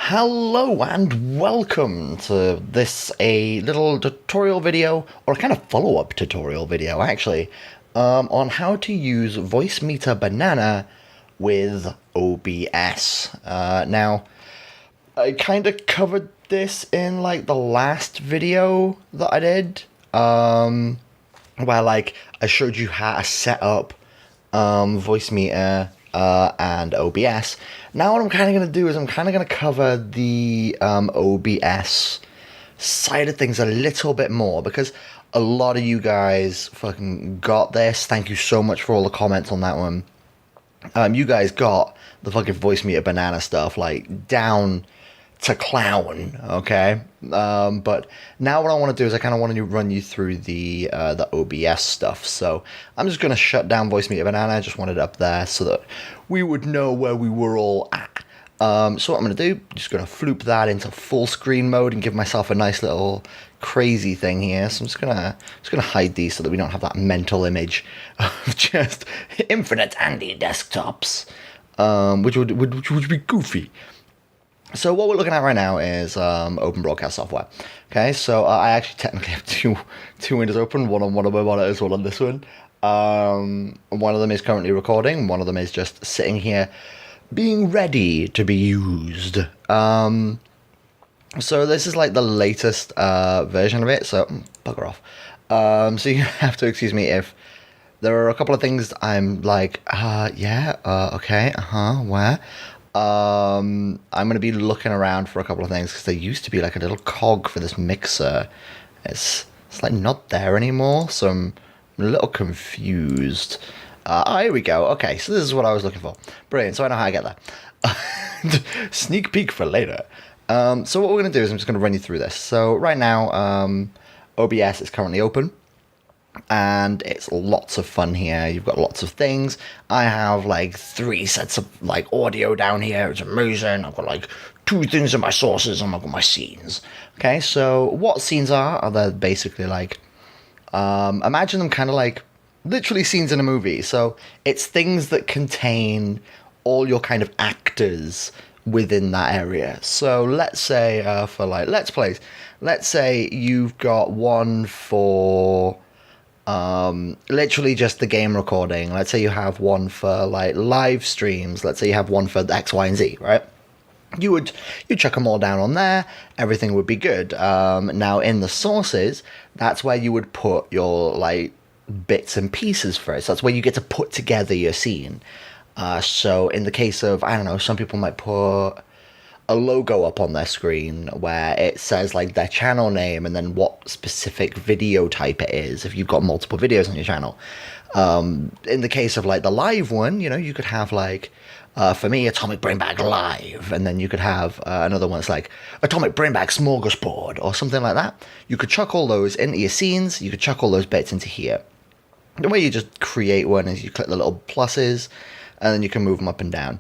Hello and welcome to a little tutorial video, or a kind of follow-up tutorial video actually, on how to use voicemeeter banana with OBS. Now, I kind of covered this in like the last video that I did, where like I showed you how to set up voicemeeter and OBS. Now what I'm kind of going to do is I'm kind of going to cover the OBS side of things a little bit more, because a lot of you guys fucking got this. Thank you so much for all the comments on that one. You guys got the fucking voicemeeter banana stuff like down to clown, okay? But now what I want to do is I kind of want to run you through the OBS stuff. So I'm just going to shut down voicemeeter banana. I just wanted it up there so that we would know where we were all at. So what I'm going to do, just going to floop that into full screen mode and give myself a nice little crazy thing here. So I'm just gonna hide these so that we don't have that mental image of just infinite Andy desktops, which would be goofy. So what we're looking at right now is open broadcast software. Okay, so I actually technically have two windows open, one on one of my monitors, one on this one. One of them is currently recording, one of them is just sitting here being ready to be used. So this is like the latest version of it, so bugger off. So you have to excuse me if there are a couple of things I'm like, okay, where? I'm going to be looking around for a couple of things, because there used to be like a little cog for this mixer. It's like not there anymore, so I'm a little confused. Here we go. Okay, so this is what I was looking for. Brilliant, so I know how to get there. Sneak peek for later. So what we're going to do is I'm just going to run you through this. So right now, OBS is currently open, and it's lots of fun here. You've got lots of things. I have like 3 sets of like audio down here. It's amazing. I've got like 2 things in my sources, and I've got my scenes. Okay, so what scenes are they basically like, imagine them kind of like literally scenes in a movie. So it's things that contain all your kind of actors within that area. So let's say for like Let's Plays, let's say you've got one for literally just the game recording. Let's say you have one for like live streams. Let's say you have one for the X, Y, and Z, right? You'd chuck them all down on there. Everything would be good. Now in the sources, that's where you would put your like bits and pieces for it. So that's where you get to put together your scene. So in the case of, I don't know, some people might put a logo up on their screen where it says like their channel name and then what specific video type it is, if you've got multiple videos on your channel. In the case of like the live one, you know, you could have like, for me, Atomic Brainbag Live, and then you could have another one that's like Atomic Brainbag Smorgasbord or something like that. You could chuck all those into your scenes, you could chuck all those bits into here. The way you just create one is you click the little pluses, and then you can move them up and down.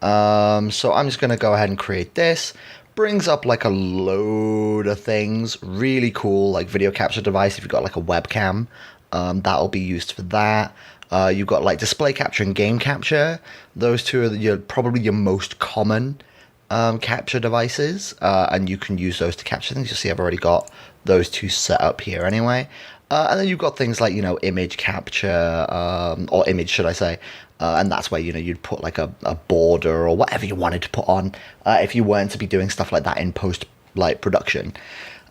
So I'm just going to go ahead and create this. Brings up like a load of things. Really cool, like video capture device. If you've got like a webcam, that'll be used for that. You've got like display capture and game capture. Those two are probably your most common capture devices, and you can use those to capture things. You'll see I've already got those 2 set up here anyway. And then you've got things like, you know, image capture, or image, should I say, and that's where, you know, you'd put like a border or whatever you wanted to put on, if you weren't to be doing stuff like that in post, like, production.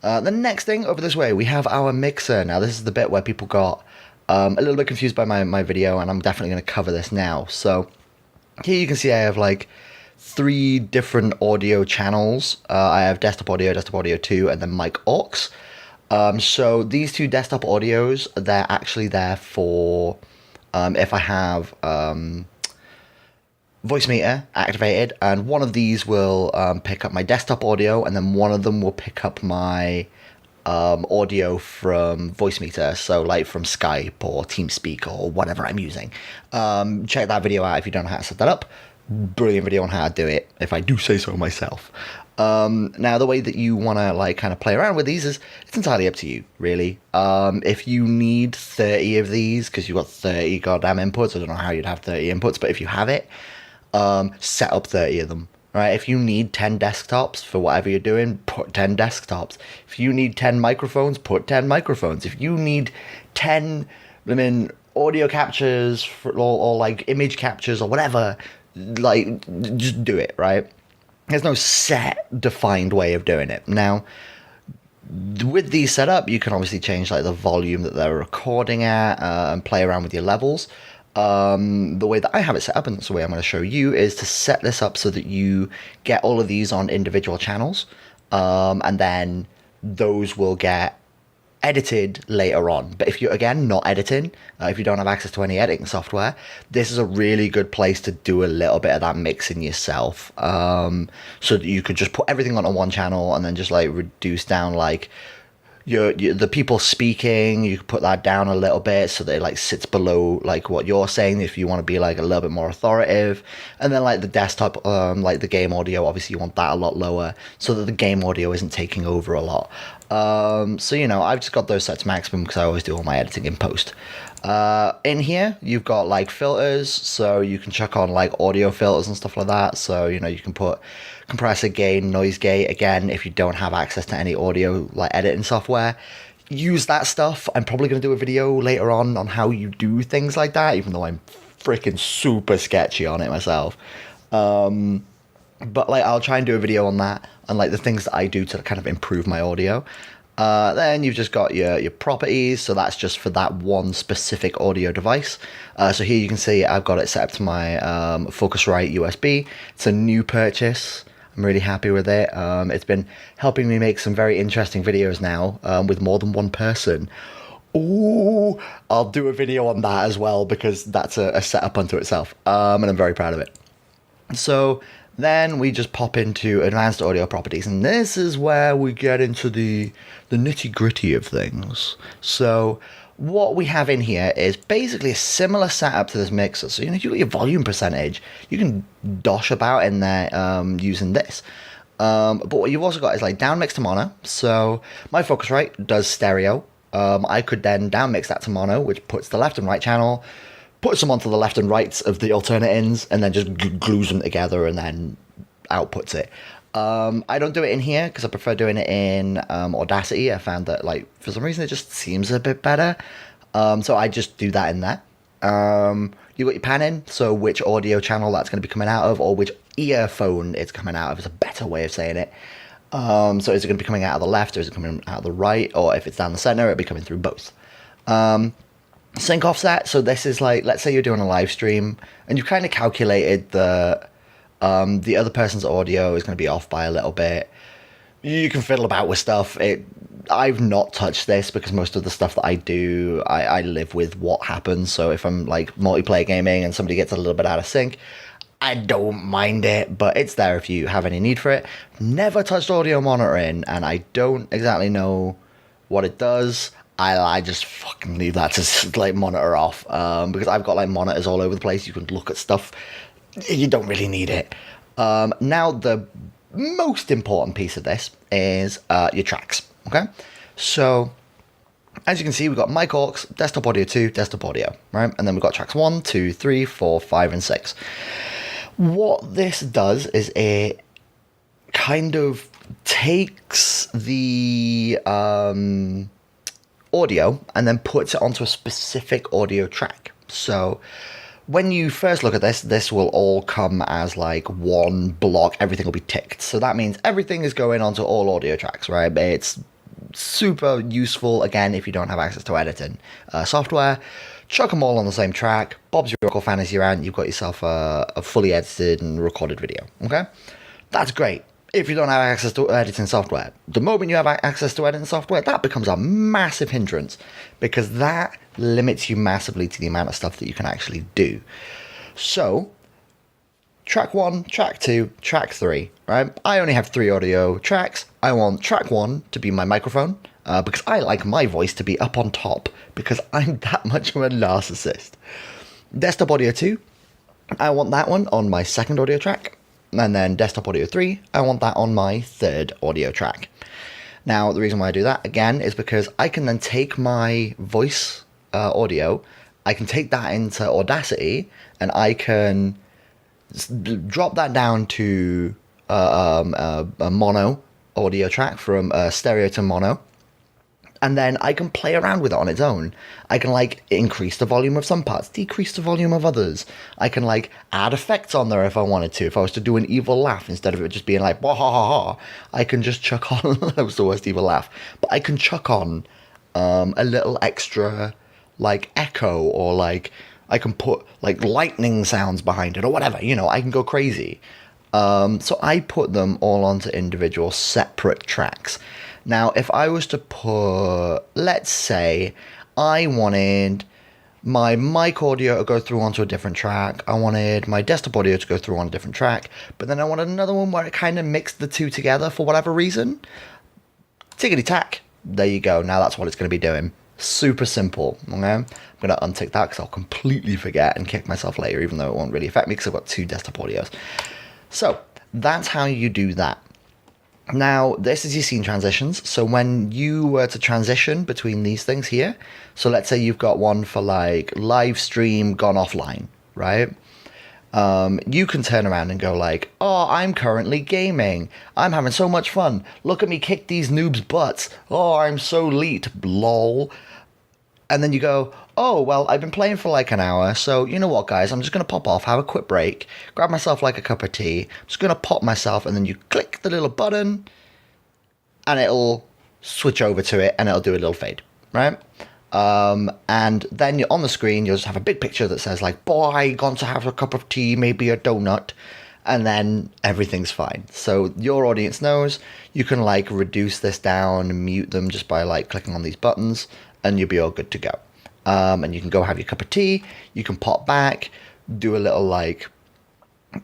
The next thing over this way, we have our mixer. Now, this is the bit where people got a little bit confused by my video, and I'm definitely going to cover this now. So here you can see I have like 3 different audio channels. I have desktop audio 2, and then mic aux. So these 2 desktop audios, they're actually there for if I have voicemeeter activated, and one of these will pick up my desktop audio, and then one of them will pick up my audio from voicemeeter, so like from Skype or TeamSpeak or whatever I'm using. Check that video out if you don't know how to set that up. Brilliant video on how to do it, if I do say so myself. Now the way that you want to like kind of play around with these is, it's entirely up to you, really. If you need 30 of these because you've got 30 goddamn inputs, I don't know how you'd have 30 inputs, but if you have it, set up 30 of them. right? If you need 10 desktops for whatever you're doing, put 10 desktops. If you need 10 microphones, put 10 microphones. If you need 10, I mean, audio captures or like image captures or whatever, like, just do it, right? There's no set, defined way of doing it. Now, with these set up, you can obviously change like the volume that they're recording at and play around with your levels. The way that I have it set up, and that's the way I'm going to show you, is to set this up so that you get all of these on individual channels, and then those will get edited later on. But if you're, again, not editing, if you don't have access to any editing software, this is a really good place to do a little bit of that mixing yourself, so that you could just put everything onto one channel and then just like reduce down like the people speaking. You could put that down a little bit so that it like sits below like what you're saying if you want to be like a little bit more authoritative. And then like the desktop, like the game audio, obviously you want that a lot lower so that the game audio isn't taking over a lot. So you know, I've just got those set to maximum because I always do all my editing in post. In here you've got like filters, so you can chuck on like audio filters and stuff like that. So you know, you can put compressor gain, noise gate. Again, if you don't have access to any audio like editing software, use that stuff. I'm probably going to do a video later on how you do things like that, even though I'm freaking super sketchy on it myself. But like, I'll try and do a video on that and like the things that I do to kind of improve my audio. Then you've just got your properties, so that's just for that one specific audio device. So here you can see I've got it set up to my Focusrite USB. It's a new purchase. I'm really happy with it. It's been helping me make some very interesting videos now with more than one person. Ooh, I'll do a video on that as well because that's a setup unto itself, and I'm very proud of it. So then we just pop into advanced audio properties, and this is where we get into the nitty gritty of things. So what we have in here is basically a similar setup to this mixer. So you know, you got your volume percentage, you can dosh about in there using this. But what you've also got is like down mix to mono. So my Focusrite does stereo. I could then down mix that to mono, which puts the left and right channel, puts them onto the left and rights of the alternate ins, and then just glues them together and then outputs it. I don't do it in here because I prefer doing it in Audacity. I found that like for some reason it just seems a bit better. So I just do that in there. You got your pan in, so which audio channel that's going to be coming out of, or which earphone it's coming out of is a better way of saying it. So is it going to be coming out of the left, or is it coming out of the right, or if it's down the center, it'll be coming through both. Sync offset, so this is like, let's say you're doing a live stream and you've kind of calculated the other person's audio is going to be off by a little bit. You can fiddle about with stuff. I've not touched this because most of the stuff that I do, I live with what happens. So if I'm like multiplayer gaming and somebody gets a little bit out of sync, I don't mind it, but it's there if you have any need for it. Never touched audio monitoring, and I don't exactly know what it does. I just fucking leave that to like monitor off, because I've got like monitors all over the place. You can look at stuff. You don't really need it. Now the most important piece of this is your tracks. Okay, so as you can see, we've got mic aux, desktop audio 2, desktop audio, right? And then we've got tracks 1, 2, 3, 4, 5, and 6. What this does is it kind of takes the audio and then puts it onto a specific audio track. So when you first look at this, this will all come as like one block. Everything will be ticked. So that means everything is going onto all audio tracks, right? It's super useful, again, if you don't have access to editing software. Chuck them all on the same track. Bob's your local fantasy round. You've got yourself a fully edited and recorded video. Okay, that's great. If you don't have access to editing software, the moment you have access to editing software, that becomes a massive hindrance because that limits you massively to the amount of stuff that you can actually do. So, track 1, track 2, track 3, right? I only have 3 audio tracks. I want track 1 to be my microphone because I like my voice to be up on top because I'm that much of a narcissist. Desktop audio 2, I want that one on my second audio track. And then desktop audio 3, I want that on my third audio track. Now, the reason why I do that, again, is because I can then take my voice audio, I can take that into Audacity, and I can drop that down to a mono audio track from stereo to mono, and then I can play around with it on its own. I can like increase the volume of some parts, decrease the volume of others. I can like add effects on there if I wanted to. If I was to do an evil laugh, instead of it just being like, wah ha ha ha, I can just chuck on, that was the worst evil laugh, but I can chuck on a little extra like echo, or like I can put like lightning sounds behind it or whatever, you know, I can go crazy. So I put them all onto individual separate tracks. Now, if I was to put, let's say, I wanted my mic audio to go through onto a different track, I wanted my desktop audio to go through on a different track, but then I wanted another one where it kind of mixed the two together for whatever reason, tickety-tack, there you go, now that's what it's going to be doing. Super simple, okay? I'm going to untick that because I'll completely forget and kick myself later, even though it won't really affect me because I've got two desktop audios. So, that's how you do that. Now, this is your scene transitions. So when you were to transition between these things here, so let's say you've got one for like live stream gone offline, right? You can turn around and go like, oh, I'm currently gaming. I'm having so much fun. Look at me kick these noobs' butts. Oh, I'm so elite. Lol. And then you go, oh, well, I've been playing for like an hour, so you know what, guys, I'm just going to pop off, have a quick break, grab myself like a cup of tea, I'm just going to pop myself, and then you click the little button, and it'll switch over to it, and it'll do a little fade, right? And then you're on the screen, you'll just have a big picture that says like, boy, gone to have a cup of tea, maybe a donut, and then everything's fine. So your audience knows you can like reduce this down, mute them just by like clicking on these buttons, and you'll be all good to go. And you can go have your cup of tea, you can pop back, do a little like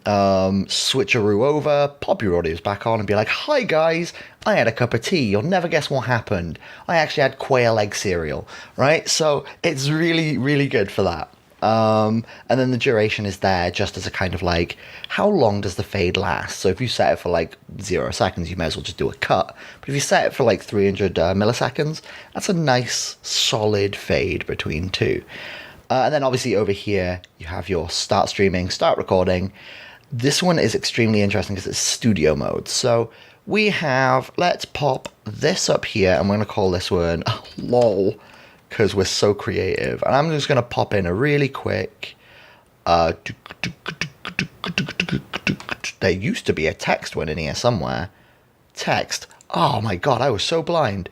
switcheroo over, pop your audios back on and be like, hi guys, I had a cup of tea, you'll never guess what happened. I actually had quail egg cereal, right? So it's really, really good for that. And then the duration is there just as a kind of like, how long does the fade last? So if you set it for like 0 seconds, you may as well just do a cut. But if you set it for like 300 milliseconds, that's a nice solid fade between two. And then obviously over here, you have your start streaming, start recording. This one is extremely interesting because it's studio mode. So we have, let's pop this up here, and we're going to call this one LOL, because we're so creative. And I'm just going to pop in a really quick, there used to be a text one in here somewhere. Text. Oh my god, I was so blind.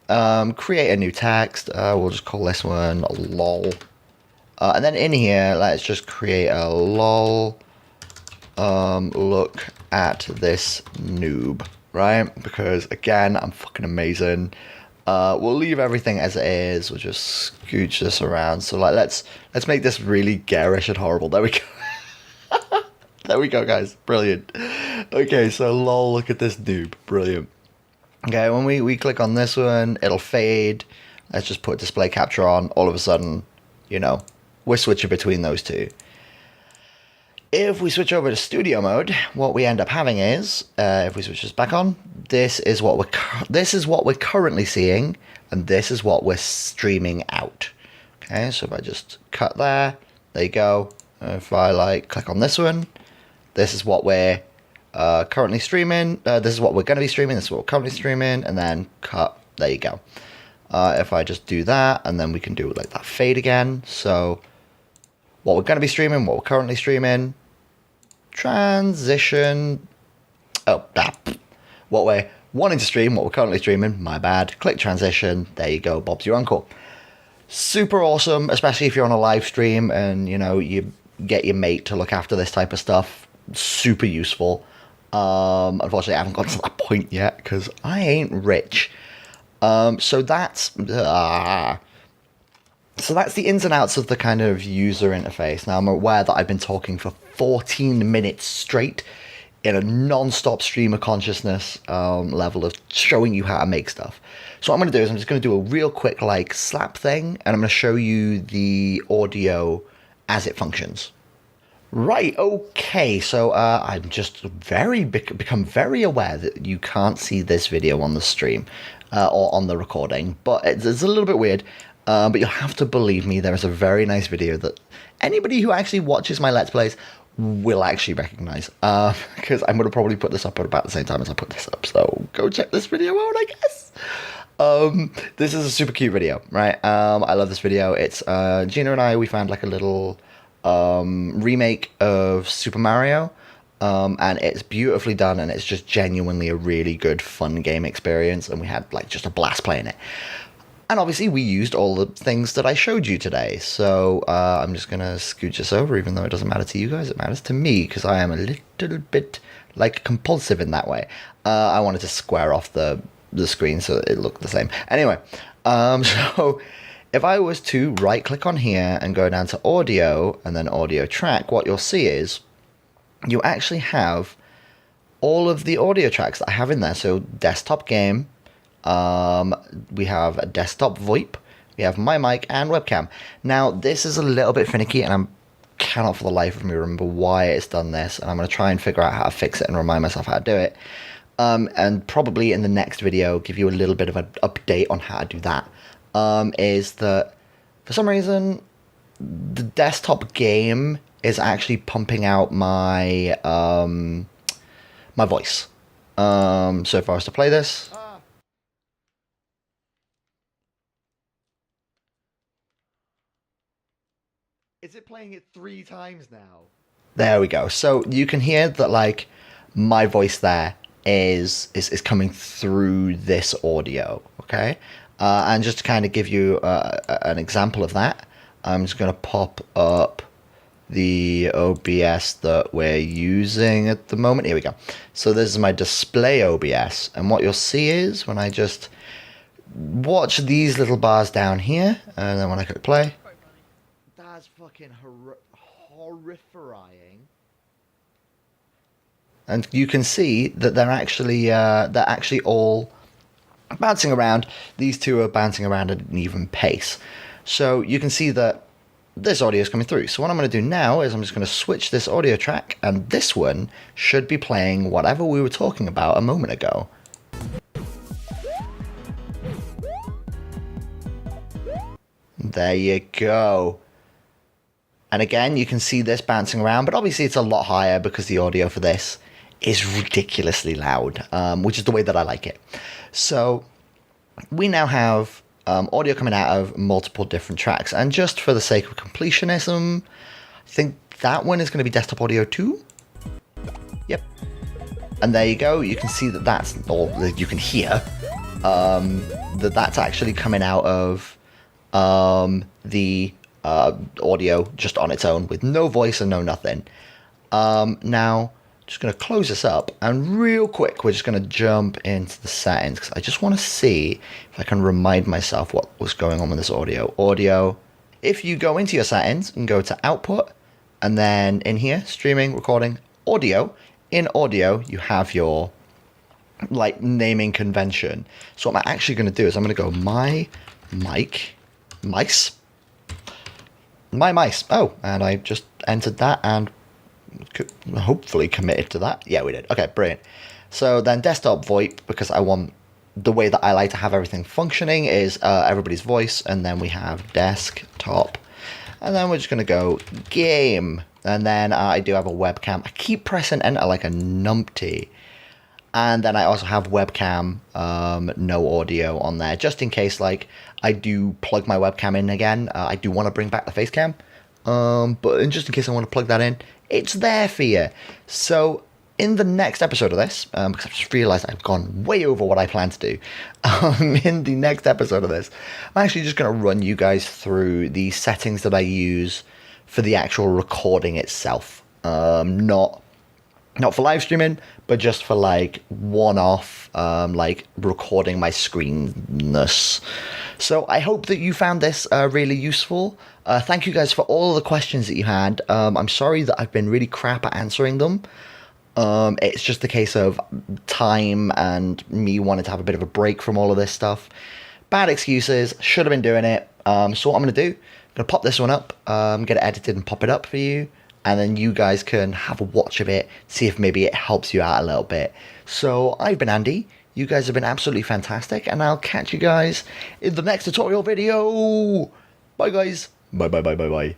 Create a new text. We'll just call this one LOL. And then in here, let's just create a LOL. Look at this noob, right? Because again, I'm fucking amazing. We'll leave everything as it is. We'll just scooch this around. So like, let's make this really garish and horrible. There we go. There we go, guys. Brilliant. Okay, so lol, look at this noob. Brilliant. Okay, when we click on this one, it'll fade. Let's just put display capture on. All of a sudden, you know, we're switching between those two. If we switch over to studio mode, what we end up having is, if we switch this back on, this is what we're currently seeing, and this is what we're streaming out. Okay, so if I just cut there you go. If I like click on this one, this is what we're currently streaming. This is what we're going to be streaming. This is what we're currently streaming, and then cut. There you go. If I just do that, and then we can do like that fade again. So what we're going to be streaming, what we're currently streaming. Transition. What we're wanting to stream, what we're currently streaming, my bad. Click transition. There you go. Bob's your uncle. Super awesome, especially if you're on a live stream and you know you get your mate to look after this type of stuff. Super useful. Unfortunately, I haven't got to that point yet because I ain't rich. So that's the ins and outs of the kind of user interface. Now I'm aware that I've been talking for 14 minutes straight in a non-stop stream of consciousness level of showing you how to make stuff. So what I'm going to do is I'm just going to do a real quick like slap thing, and I'm going to show you the audio as it functions. Right, okay, so I'm just become very aware that you can't see this video on the stream or on the recording, but it's a little bit weird. But you'll have to believe me, there is a very nice video that anybody who actually watches my Let's Plays will actually recognize, because I'm going to probably put this up at about the same time as I put this up, so go check this video out, I guess. This is a super cute video, right? I love this video. It's Gina and I, we found like a little remake of Super Mario, and it's beautifully done, and it's just genuinely a really good fun game experience, and we had like just a blast playing it. And obviously we used all the things that I showed you today, so I'm just gonna scooch this over, even though it doesn't matter to you guys, it matters to me, because I am a little bit like compulsive in that way. I wanted to square off the screen so that it looked the same. Anyway, so if I was to right click on here and go down to audio and then audio track, what you'll see is you actually have all of the audio tracks that I have in there. So desktop game, we have a desktop VoIP, we have my mic and webcam. Now this is a little bit finicky, and I cannot for the life of me remember why it's done this, and I'm going to try and figure out how to fix it and remind myself how to do it. And probably in the next video give you a little bit of an update on how to do that. Is that for some reason the desktop game is actually pumping out my my voice. So if I was to play this, is it playing it 3 times now? There we go. So you can hear that like my voice there is coming through this audio, okay? And just to kind of give you an example of that, I'm just going to pop up the OBS that we're using at the moment. Here we go. So this is my display OBS, and what you'll see is when I just watch these little bars down here, and then when I click play, that's fucking horrifying. And you can see that they're actually all bouncing around. These two are bouncing around at an even pace. So you can see that this audio is coming through. So what I'm going to do now is I'm just going to switch this audio track, and this one should be playing whatever we were talking about a moment ago. There you go. And again, you can see this bouncing around, but obviously it's a lot higher because the audio for this is ridiculously loud, which is the way that I like it. So we now have audio coming out of multiple different tracks, and just for the sake of completionism, I think that one is going to be desktop audio 2. Yep. And there you go. You can see that that's, or you can hear that that's actually coming out of the audio just on its own with no voice and no nothing. Now just going to close this up, and real quick we're just going to jump into the settings because I just want to see if I can remind myself what was going on with this audio. If you go into your settings and go to output, and then in here streaming, recording, audio, in audio you have your like naming convention. So what I'm actually going to do is I'm going to go my mice. Oh, and I just entered that and hopefully committed to that. Yeah, we did. Okay, brilliant. So then desktop VoIP, because I want the way that I like to have everything functioning is everybody's voice, and then we have desktop, and then we're just going to go game, and then I do have a webcam. I keep pressing enter like a numpty. And then I also have webcam, no audio on there, just in case like I do plug my webcam in again. I do want to bring back the face cam, but just in case I want to plug that in, it's there for you. So in the next episode of this, because I just realized I've gone way over what I plan to do, in the next episode of this, I'm actually just going to run you guys through the settings that I use for the actual recording itself. Not for live streaming, but just for like one-off, like recording my screenness. So I hope that you found this really useful. Thank you guys for all the questions that you had. I'm sorry that I've been really crap at answering them. It's just a case of time and me wanting to have a bit of a break from all of this stuff. Bad excuses, should have been doing it. So what I'm going to do, I'm going to pop this one up, get it edited and pop it up for you. And then you guys can have a watch of it, see if maybe it helps you out a little bit. So I've been Andy, you guys have been absolutely fantastic, and I'll catch you guys in the next tutorial video. Bye guys. Bye.